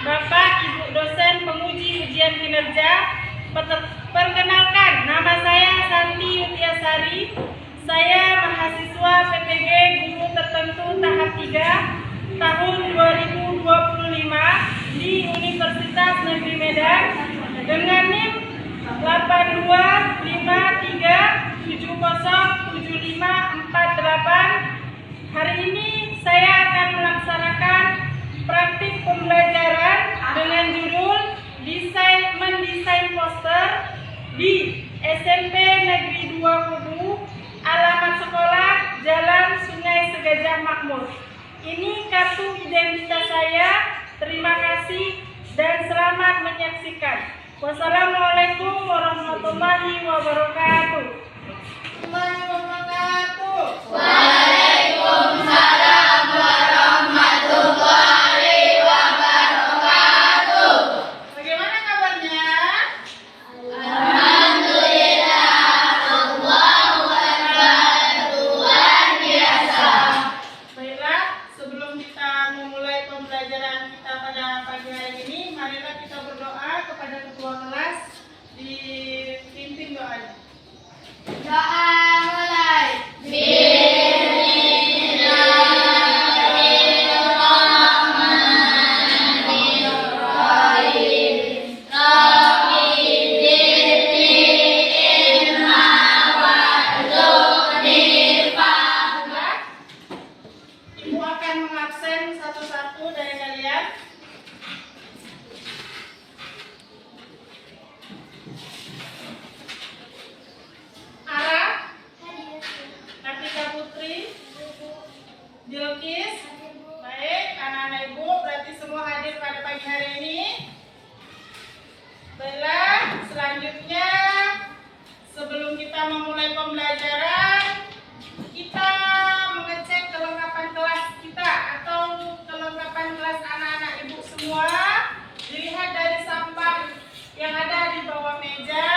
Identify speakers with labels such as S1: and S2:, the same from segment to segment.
S1: Bapak, Ibu dosen penguji ujian kinerja. Perkenalkan, nama saya Santi Yutiasari. Saya mahasiswa PTG Guru Tertentu tahap 3 tahun 2025 di Universitas Negeri Medan dengan NIM 8253707548. Hari ini saya akan melaksanakan praktik pembelajaran dengan judul mendesain poster di SMP Negeri 2 Kubu, alamat sekolah Jalan Sungai Segajah Makmur. Ini kartu identitas saya. Terima kasih dan selamat menyaksikan. Wassalamualaikum warahmatullahi wabarakatuh.
S2: Waalaikumsalam warahmatullahi wabarakatuh.
S1: Bagaimana kabarnya?
S2: Alhamdulillah, Allahu Akbar, luar biasa.
S1: Baiklah, sebelum kita memulai pembelajaran kita pada pagi hari ini, marilah kita berdoa kepada ketua kelas. Dipimpin doanya.
S2: Doa mulai. Bismillahirrahmanirrahim. Rabbi zidni ilma warzuqni fahma.
S1: Ibu akan mengabsen satu-satu dari kalian. Ara, Kartika Putri, Dilkis. Baik, anak-anak ibu berarti semua hadir pada pagi hari ini. Baiklah, selanjutnya sebelum kita memulai pembelajaran, kita mengecek kelengkapan kelas kita atau kelengkapan kelas anak-anak ibu semua. Dilihat dari sampah yang ada di bawah meja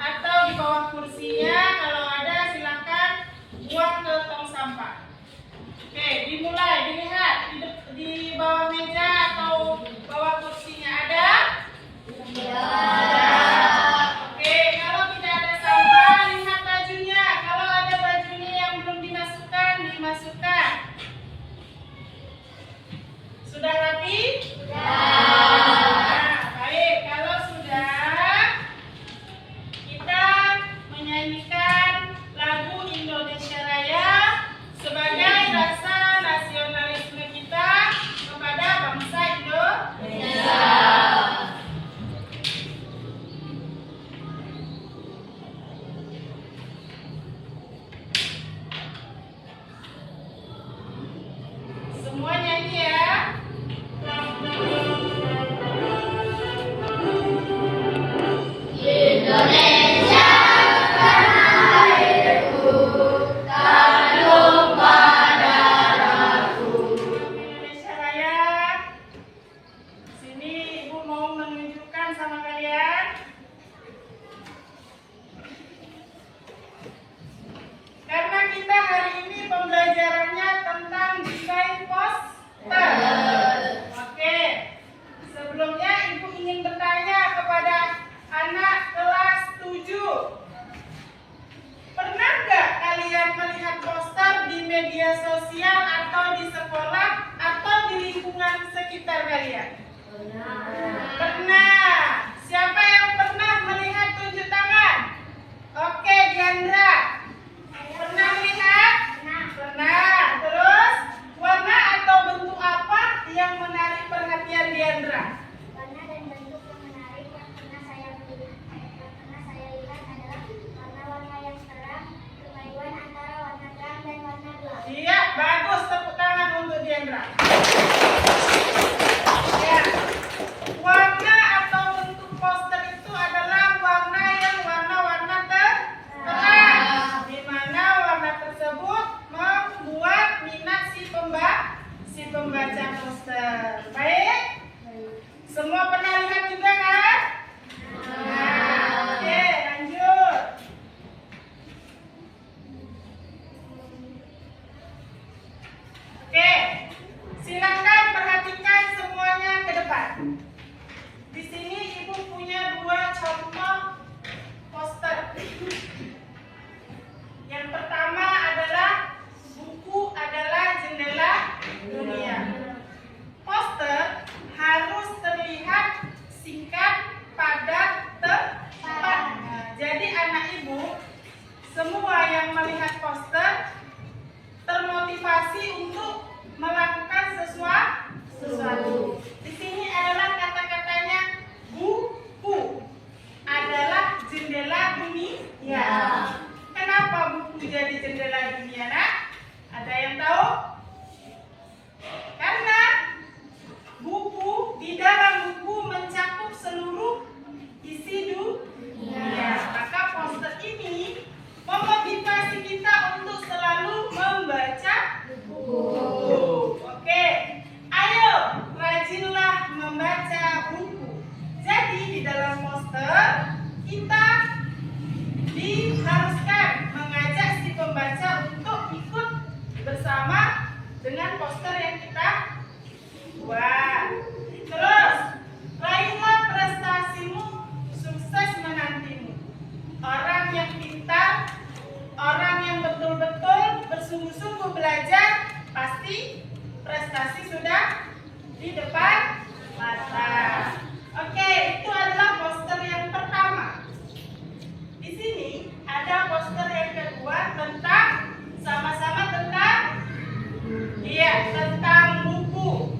S1: atau di bawah kursinya. Kalau ada silakan buang ke tong sampah. Oke, dimulai. Dilihat di bawah meja atau bawah kursinya ada? Oke, kalau tidak ada sampah, lihat bajunya. Kalau ada bajunya yang belum dimasukkan, dimasukkan. Sudah rapi? Nah, baik. Kalau sudah, kita menyanyikan lagu Indonesia Raya sebagai rasa nasionalisme kita kepada bangsa Indonesia. Semua nyanyi ya.
S2: Indonesia karena
S1: semua yang melihat poster termotivasi untuk melakukan sesuatu. Di sini adalah kata-katanya buku adalah jendela dunia. Kenapa buku jadi jendela dunia, Nak? Ada yang tahu? Karena buku, di dalam buku mencakup seluruh isi dunia. Maka poster ini memotivasi kita untuk selalu membaca buku. Oke, ayo rajinlah membaca buku. Jadi di dalam poster kita diharuskan mengajak si pembaca untuk ikut bersama dengan poster yang kita buat. Terus, raihlah prestasimu, sukses menantimu. Orang yang pintar, orang yang betul-betul bersungguh-sungguh belajar, pasti prestasi sudah di depan mata. Oke, itu adalah poster yang pertama. Di sini ada poster yang kedua tentang sama-sama tentang buku.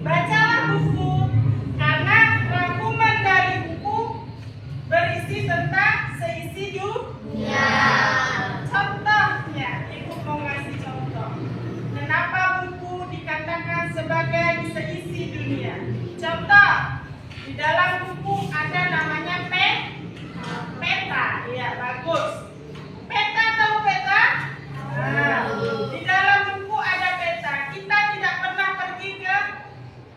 S1: Bacalah buku karena rangkuman dari buku berisi tentang seisi dunia. Contohnya, Ibu mau ngasih contoh. Kenapa buku dikatakan sebagai seisi dunia? Contoh, di dalam buku ada namanya peta. Iya, bagus. Peta tahu peta? Nah, di dalam buku ada peta. Kita tidak pernah pergi ke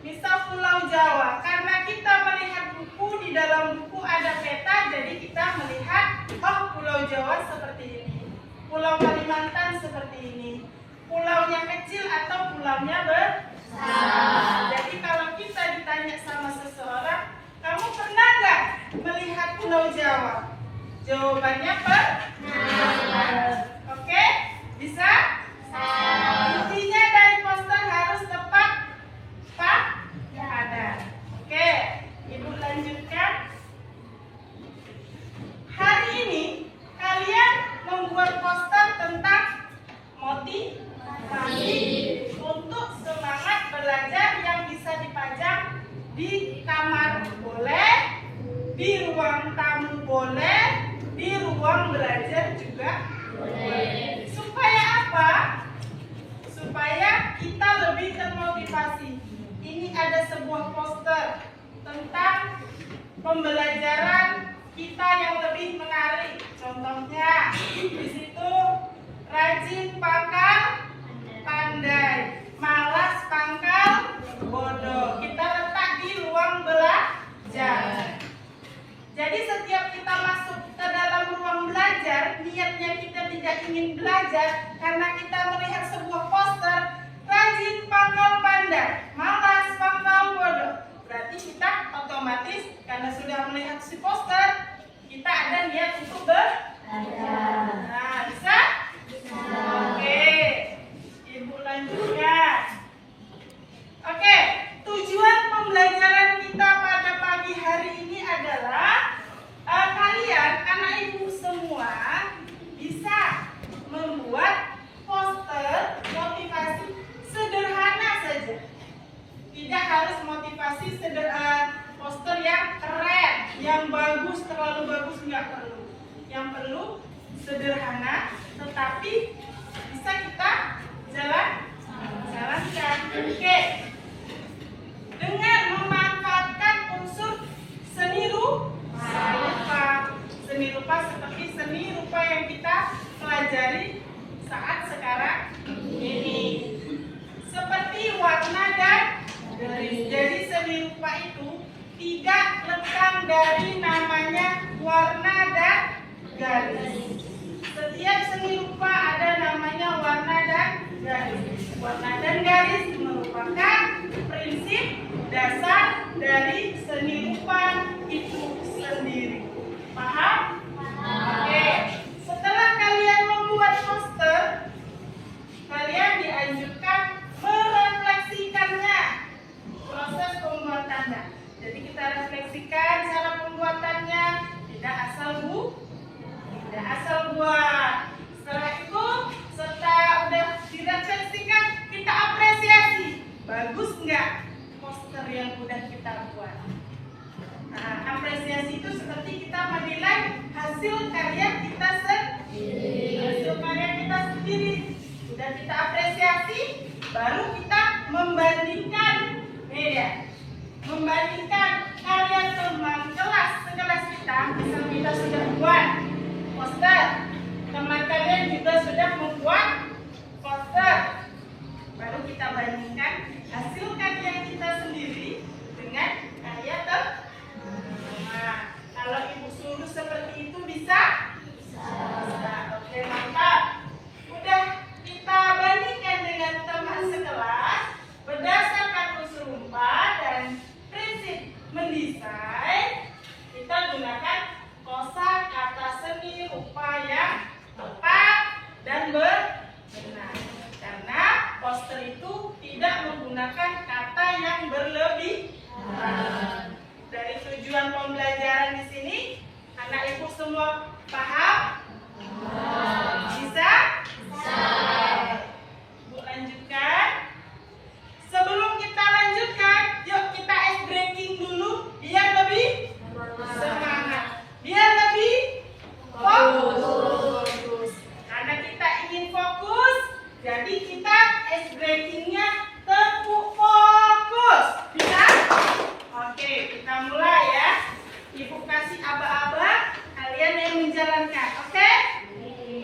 S1: misal Pulau Jawa karena kita melihat buku, di dalam buku ada peta, jadi kita melihat oh Pulau Jawa seperti ini, Pulau Kalimantan seperti ini, pulaunya kecil atau pulaunya besar. Jadi kalau kita ditanya sama seseorang, kamu pernah nggak melihat Pulau Jawa? Jawabannya pernah. Oke, bisa? Intinya dari poster harus tepat ada. Oke, Ibu lanjutkan. Hari ini kalian membuat poster tentang motivasi untuk semangat belajar yang bisa dipajang di kamar boleh, di ruang tamu boleh, di ruang belajar juga boleh. Supaya apa? Supaya kita lebih termotivasi. Ini ada sebuah poster tentang pembelajaran kita yang lebih menarik. Contohnya di situ rajin pangkal pandai, malas pangkal bodoh. Kita letak di ruang belajar. Jadi setiap kita masuk ke dalam ruang belajar, niatnya kita tidak ingin belajar karena kita melihat sebuah poster rajin pangkal pandai, malas pangkal bodoh. Berarti kita otomatis karena sudah melihat si poster, kita ada niat untuk belajar. Nah, bisa? Oke, Ibu lanjutkan. Oke, tujuan pembelajaran kita pada pagi hari ini adalah kalian, anak ibu semua, bisa membuat poster motivasi sederhana saja. Tidak harus motivasi poster yang keren, yang bagus, terlalu bagus, nggak perlu. Yang perlu sederhana, tetapi bisa kita jalankan. Oke. Dengan memanfaatkan unsur seni rupa. Seni rupa seperti seni rupa yang kita pelajari saat sekarang ini. Seperti warna dan garis. Jadi seni rupa itu tidak lekang dari namanya warna dan garis. Setiap seni rupa ada namanya warna dan garis. Warna dan garis merupakan prinsip dasar dari seni rupa itu sendiri. Paham? Oke. Setelah kalian membuat poster, kalian dianjurkan merefleksikannya, proses pembuatannya. Jadi kita refleksikan cara pembuatannya, tidak asal buat. Sudah kita apresiasi, baru kita membandingkan. Nih ya, membandingkan karya teman kelas sekelas kita. Misal kita sudah buat poster, teman kalian juga sudah membuat poster. Baru kita bandingkan hasil karya kita sendiri dengan karya teman. Nah, kalau ibu suruh seperti itu bisa? Bisa. Oke, mantap. Udah kita bandingkan dengan teman sekelas berdasarkan unsur rumpah dan prinsip mendesain. Kita gunakan kosakata seni rupa yang tepat dan benar. Karena poster itu tidak menggunakan kata yang berlebihan. Dari tujuan pembelajaran di sini, anak ibu semua paham? Bisa? Bisa. Bu lanjutkan. Sebelum kita lanjutkan, yuk kita ice breaking dulu biar lebih semangat, biar lebih fokus. Karena kita ingin fokus, jadi kita ice breakingnya tepuk fokus. Bisa? Oke, kita mulai ya. Ibu kasih aba-aba, kalian yang menjalankan. Oke?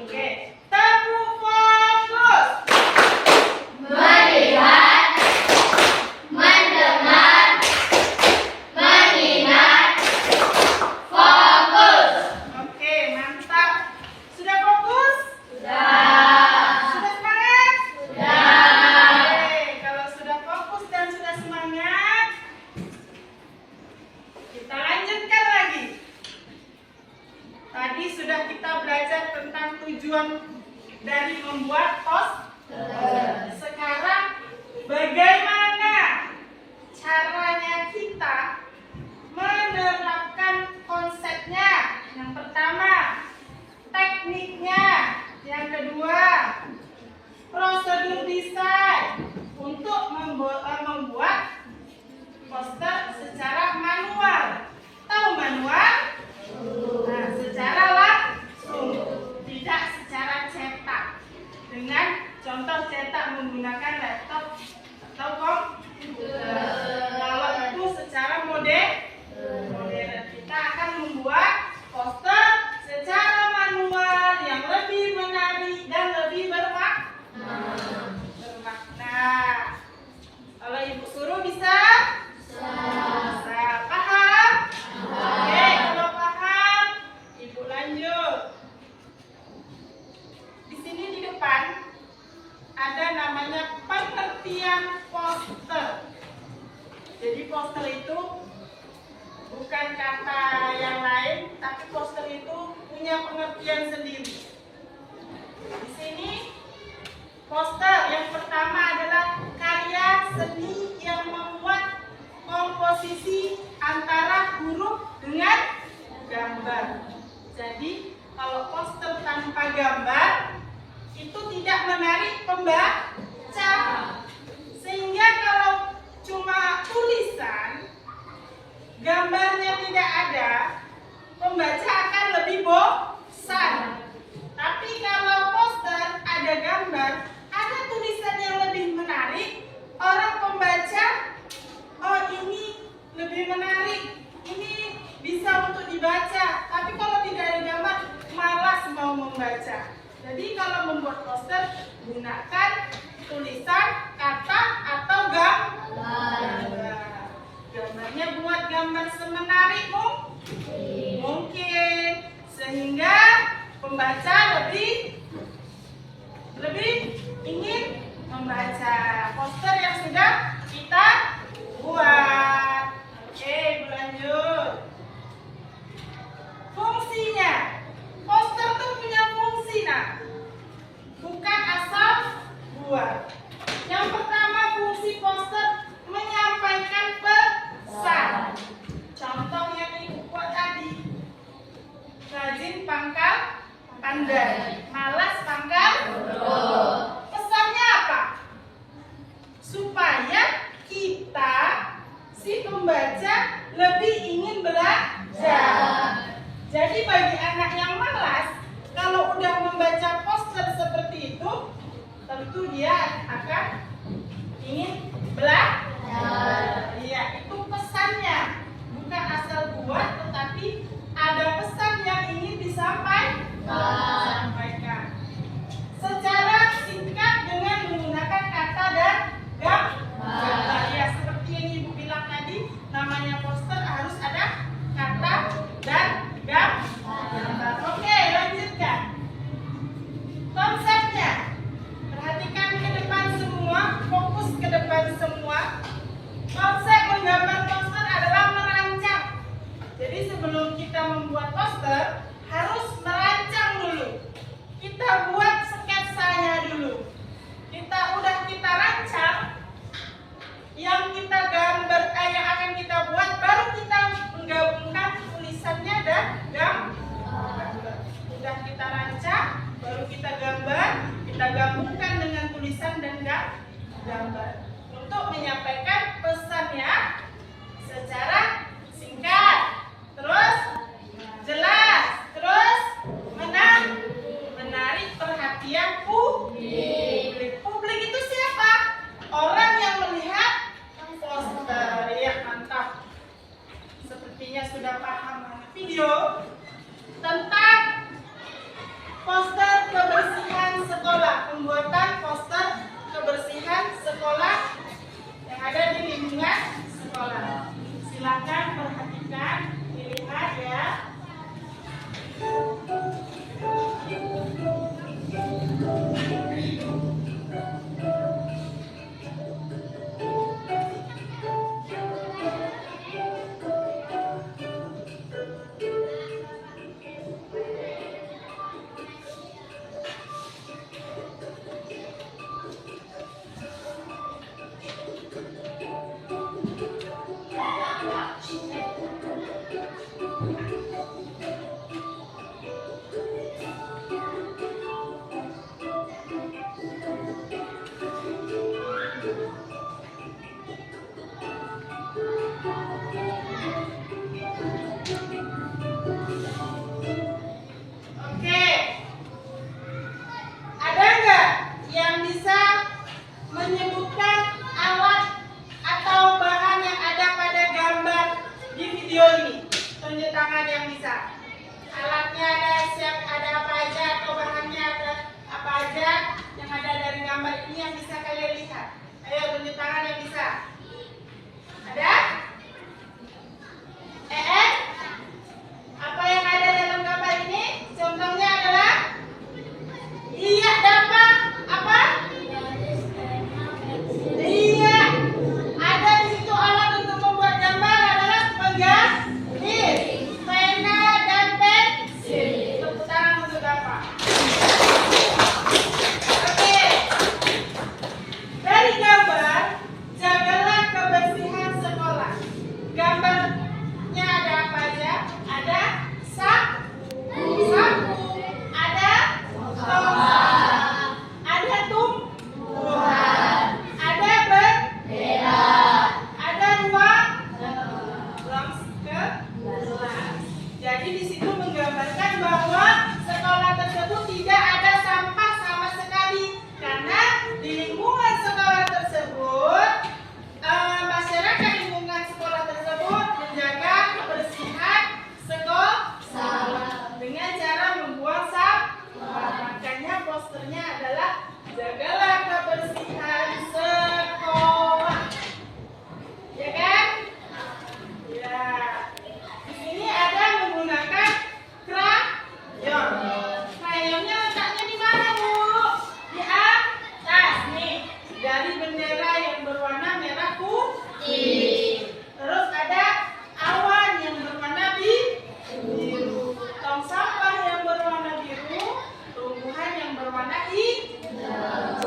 S1: Oke. Tepuk fokus.
S2: Melihat, mendengar, mengingat, fokus.
S1: Oke, mantap. Sudah fokus?
S2: Sudah.
S1: Sudah semangat?
S2: Sudah.
S1: Oke, kalau sudah fokus dan sudah semangat, kita lanjutkan lagi. Tadi sudah kita belajar tentang tujuan dari membuat poster. Sekarang bagaimana caranya kita menerapkan konsepnya? Yang pertama, tekniknya. Yang kedua, prosedur desain untuk membuat poster secara manual. Tahu manual? Nah, secara langsung, tidak secara cetak. Dengan contoh cetak menggunakan laptop atau komputer. Kalau itu secara modern, kita akan membuat poster secara manual yang lebih menarik dan lebih bermakna. Kalau ibu suruh bisa? Bisa. Paham? Oke, kalau paham, ibu lanjut. Di sini di depan ada namanya pengertian poster. Jadi poster itu bukan kata yang lain, tapi poster itu punya pengertian sendiri. Di sini poster yang pertama adalah karya seni yang memuat komposisi antara huruf dengan gambar. Jadi kalau poster tanpa gambar itu tidak menarik pembaca. Sehingga kalau cuma tulisan, gambarnya tidak ada, pembaca akan lebih bosan. Tapi kalau poster ada gambar, ada tulisan yang lebih menarik, orang pembaca, oh ini lebih menarik, ini bisa untuk dibaca. Tapi kalau tidak ada gambar, malas mau membaca. Jadi kalau membuat poster, gunakan tulisan, kata, atau gambar. Gambarnya buat gambar semenarik mungkin, sehingga pembaca lebih ingin membaca poster yang sudah kita buat. Oke, lanjut. Fungsinya, poster tuh punya fungsi, bukan asal buat. Yang pertama, fungsi poster menyampaikan pesan. Contoh yang ibu buat tadi, rajin pangkal pandai, malas pangkal bodoh. Pesannya apa? Supaya kita, si pembaca, lebih ingin belajar. Jadi bagi anak yang malas, kalau udah membaca poster seperti itu, tentu gambar untuk menyampaikan pesannya secara singkat, terus jelas, terus menarik perhatian publik. Publik itu siapa? Orang yang melihat poster. Ya, mantap. Sepertinya sudah paham video tentang poster kebersihan sekolah, pembuatan poster kebersihan sekolah yang ada di lingkungan sekolah. Silakan perhatikan, dilihat ya. Oke, ada nggak yang bisa menyebutkan alat atau bahan yang ada pada gambar di video ini? Tunjuk tangan yang bisa. Alatnya ada apa aja atau bahannya ada apa aja yang ada dari gambar ini yang bisa kalian lihat. Ayo tunjuk tangan yang bisa. Ada? Apa yang ada dalam gambar ini? Contohnya adalah iya, dapat apa? Iya, ada di situ alat untuk membuat gambar adalah penggaris, pena dan pensil. Tepuk tangan untuk Bapak. Oke, dari gambar jagalah kebersihan sekolah. Gambarnya ada apa aja? Ada sapu, ada tongkat, ada tumpuan, ada bendera, ada ruang kelas. Jadi di situ menggambarkan bahwa sekolah tersebut tidak ada sampah sama sekali, karena di lingkungan sekolah tersebut masyarakat lingkungan sekolah tersebut menjaga kebersihan sekolah dengan cara membuang sampah. Makanya posternya adalah jagalah kebersihan sekolah. Ya kan? Ya. Di sini ada menggunakan krayon. Krayonnya letaknya di mana, Bu? Di atas nih. Dari bendera yang berwarna merah putih. Terus ada awan yang berwarna biru, tong sampah yang berwarna biru, tumbuhan yang berwarna hijau.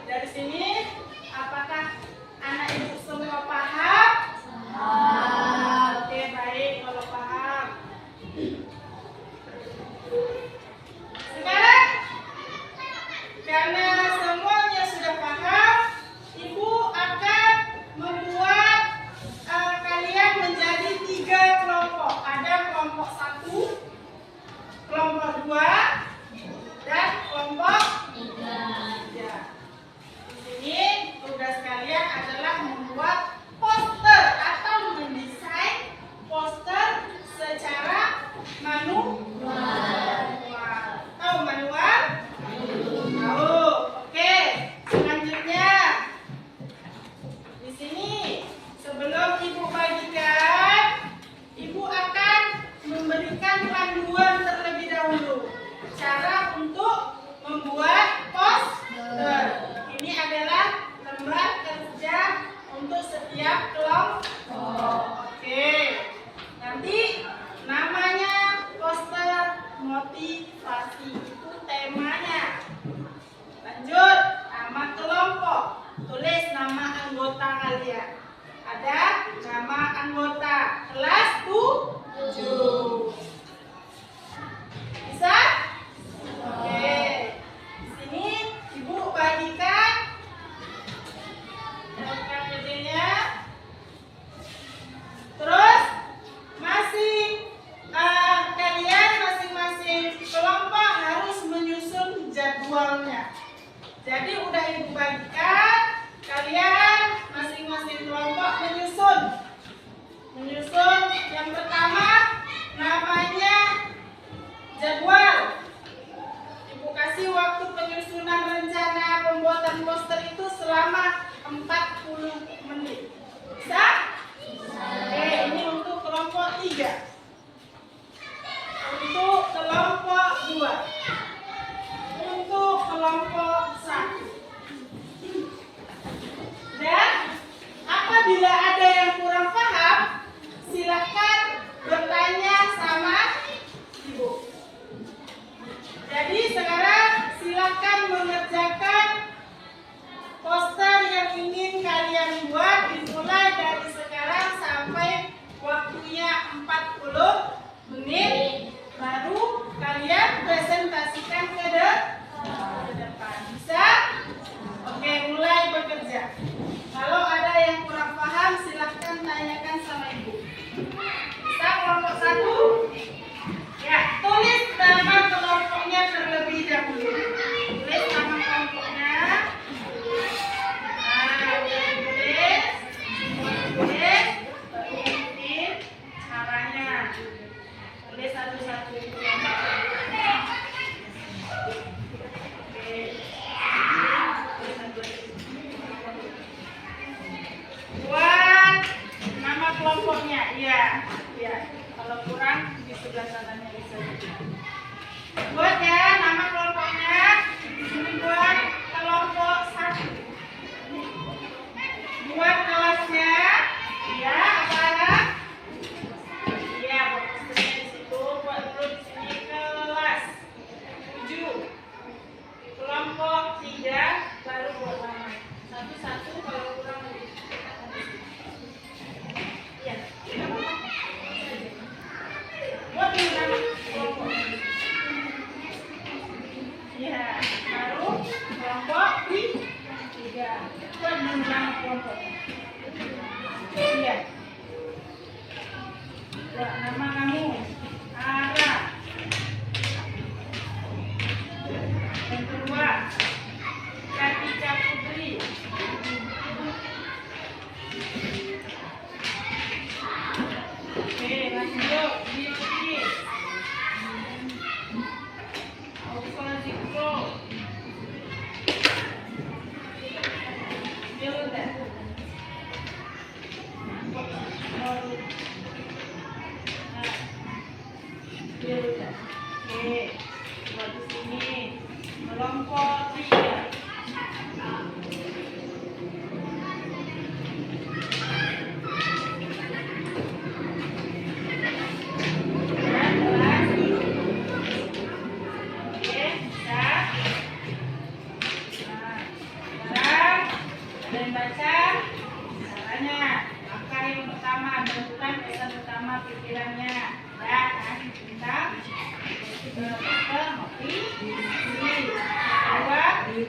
S1: Dari sini, apakah anak ibu semua paham? Oke, baik kalau paham. Sekarang, karena semuanya sudah paham, ibu akan membuat kalian menjadi 3 kelompok. Ada kelompok 1, kelompok 2, dan kelompok 3. Di sini tugas kalian adalah membuat poster atau mendesain poster secara manual. Tahu manual? Tahu. Oke, selanjutnya di sini sebelum ibu bagikan, ibu akan memberikan panduan terlebih dahulu cara untuk membuat poster. Ini adalah lembar kerja untuk setiap kelompok. Oke, nanti namanya poster motivasi, itu temanya. Lanjut, nama kelompok, tulis nama anggota kalian. Ada nama anggota kelas 7. Bisa? Oke. Di sini ibu bagikan Jadi udah ibu bagikan, kalian masing-masing kelompok menyusun. Yang pertama namanya jadwal. Ibu kasih waktu penyusunan rencana pembuatan poster itu selama 40 menit. Bisa? Oke, ini untuk kelompok 3. Untuk kelompok 2. Untuk kelompok 1. Dan apabila ada yang kurang paham, silakan bertanya sama ibu. Jadi sekarang silakan mengerjakan poster yang ingin kalian buat, dimulai dari sekarang sampai waktunya 40 menit, baru kalian presentasikan ke depan. Bisa? Oke, mulai bekerja. Kalau ada yang kurang paham, silahkan tanyakan sama ibu. Bisa kelompok 1? Ya, tulis nama kelompoknya terlebih dahulu. Tulis nama kelompoknya. Nah, udah tulis. Baru ikutin caranya. Tulis satu-satu itu kelompoknya. Oke. Buat nama kelompoknya, iya. Kalau kurang di sebelah sananya bisa. Buat ya nama kelompoknya. Ini buat kelompok 1. Buat kelasnya, iya apa? Iya, buat posternya di situ. Buat dulu di sini kelas 7. Kelompok 3 baru buat nama. Satu-satu kalau kurang lebih. Iya. Buat dulu nama kelompok. Iya, baru kelompok 3. Buat dulu nama kelompok. Iya. Buat nama kamu. Ara. Yang kedua, Katica Putri. Oke, lanjut. Beauty. Alfa Zikro. Yaudah. Yaudah. Oke, buat di sini. Kelompok 3. Pikirannya ya kan kita ngopi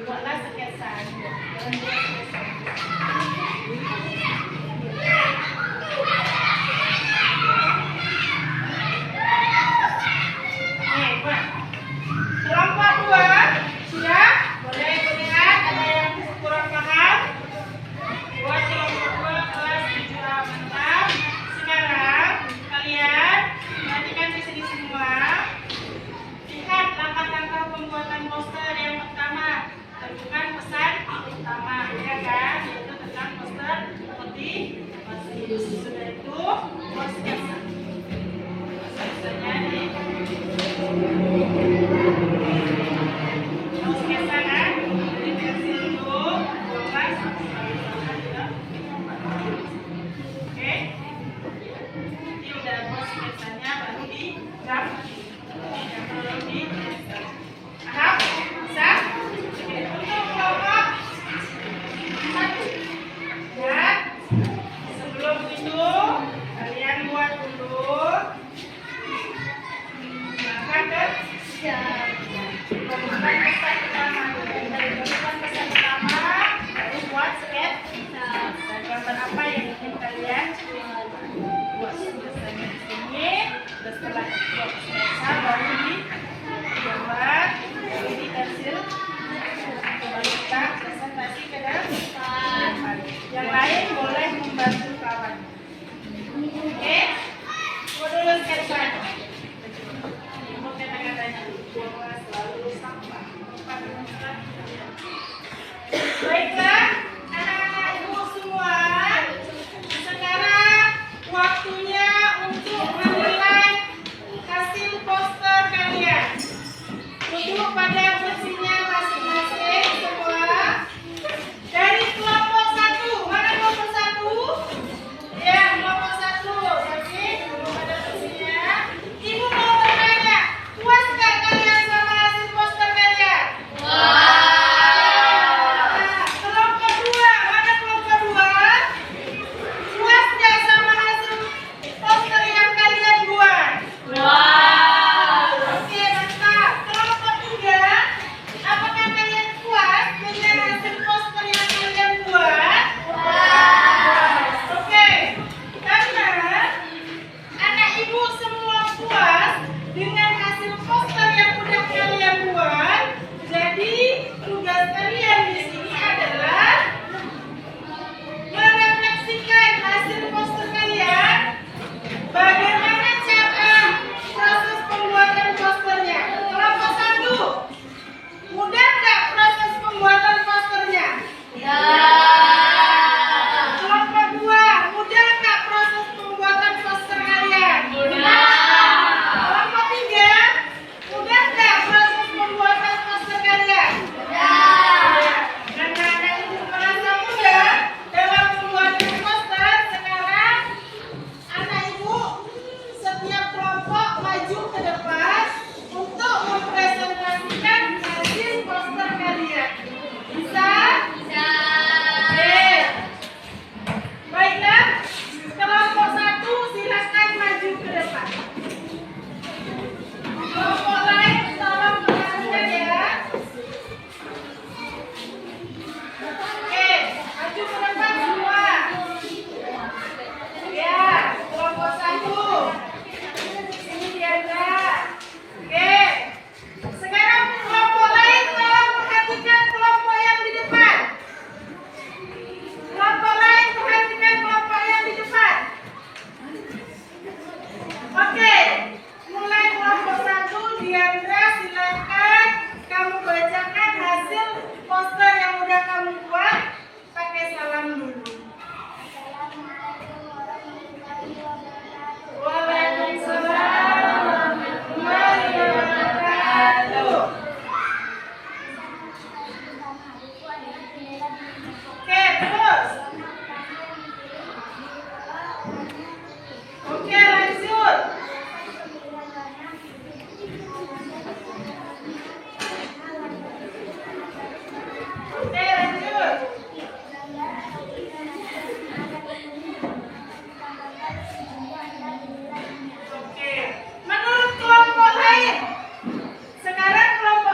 S1: buatlah sketsa. Kelompok 2 sudah boleh lihat ada yang kurang paham. Buat kelompok 2 kelas 7A mantap. Sekarang kalian perhatikan di sini semua. Lihat langkah-langkah pembuatan poster yang pertama. Tentukan pesan utama, ya kan? Yaitu tentang poster motivasi. Sudah itu buat sketsa. Sketsanya nih. Mau sketsa kan? Ini versi dulu 12 Oke. Ini udah buat sketsanya, baru di gambar. Yang belum di paham? Bisa? Oke, untuk kelompok 1. Dan sebelum itu kalian buat dulu. Makan ke siap. Baiklah, anak-anak ibu semua, sekarang waktunya untuk menilai hasil poster kalian. Duduk pada kursinya masing-masing semua. Dari kelompok 1, mana kelompok 1? Ya, kelompok 1. Jadi, duduk pada kursinya. Ibu mau bertanya, puas nggak kalian sama hasil poster kalian? Kelompok 2, mana kelompok 2? Puas nggak sama hasil poster yang kalian buat? Oke, mantap. Kelompok 3, apakah kalian puas dengan hasil poster yang kalian buat? Oke, karena anak ibu semua puas dengan hasil poster yang udah kalian buat, jadi tugas kalian di sini adalah merefleksikan hasil poster kalian. Bagaimana cara proses pembuatan posternya? Kelompok 1, mudah nggak proses pembuatan posternya? Kelompok 2, mudah nggak proses pembuatan poster kalian? Kelompok 3, mudah nggak proses pembuatan poster kalian? Karena anak ibu merasa mudah dalam pembuatan poster, sekarang anak ibu setiap kelompok maju ke depan untuk mempresentasikan hasil poster kalian. Bisa? Oke. Baiklah, kelompok 1 silakan maju ke depan. Kelompok lain tolong perhatikan ya. Oke, maju ke depan semua. Ya, kelompok 1. Sini Diandra. Oke. Sekarang kelompok lain tolong perhatikan kelompok yang di depan. Kelompok lain perhatikan kelompok yang di depan. Oke. Mulai kelompok 1, Diandra, silakan kamu bacakan hasil poster yang udah kamu buat. Pakai salam dulu. Waalaikumsalam warahmatullahi wabarakatuh. Oke, terus. Oke, lanjut. Oke, lanjut. Oke, menurut kelompok lain. Sekarang kelompok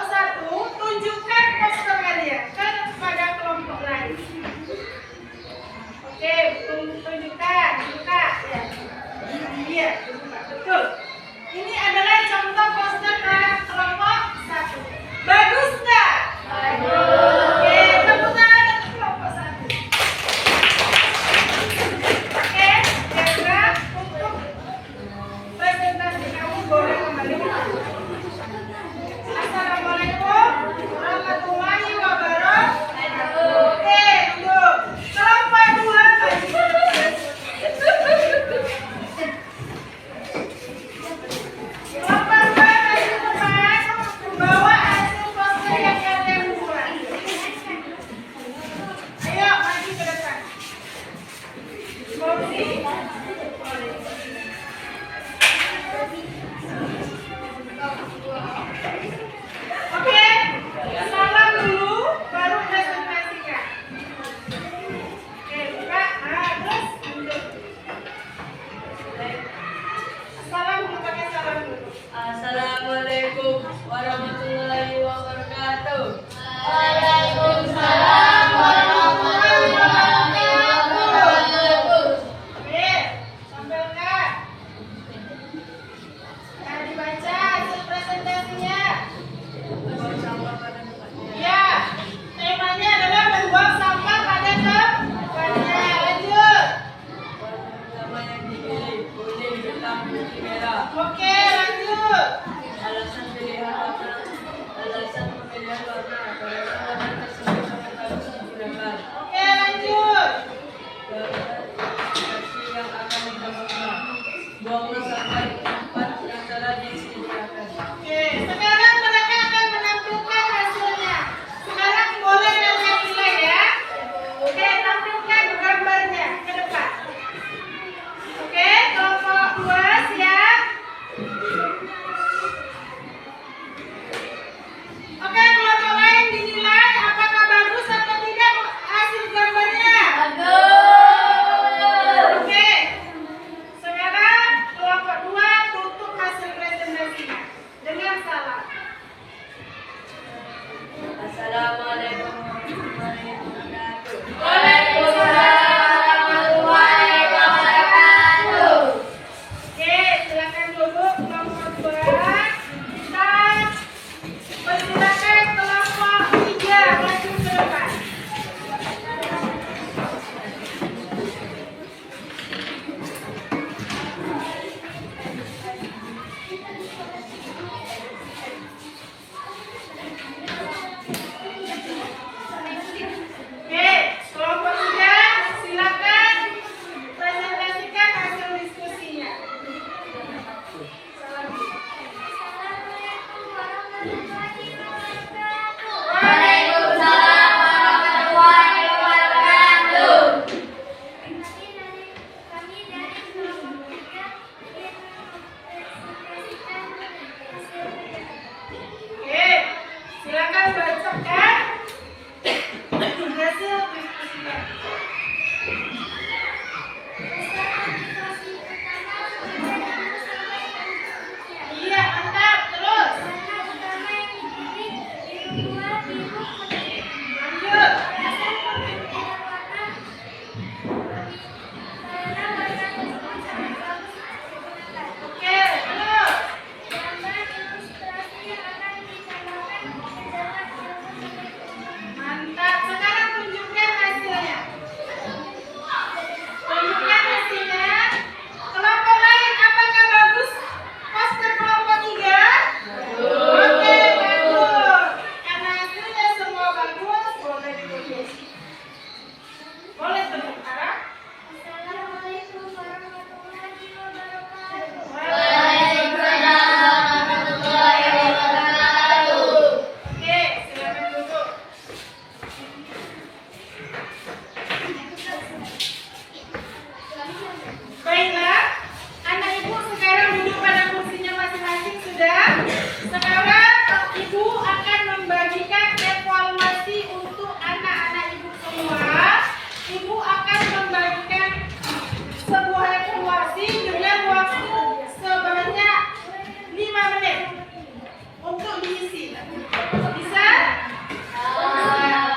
S1: Bisa?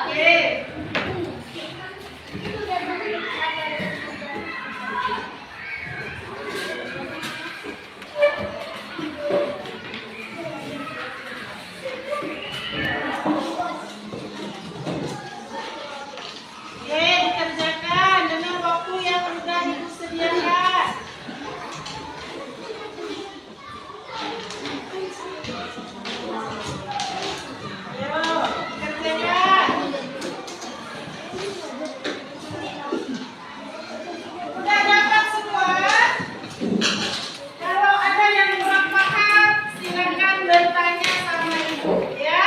S1: Oke. Oke, dikerjakan dengan waktu yang sudah Ibu sediakan. Ayo, kerjakan. Udah dapat semua? Kalau ada yang kurang paham, silakan bertanya sama Ibu, ya.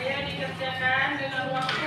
S1: Ayo dikerjakan dengan waktu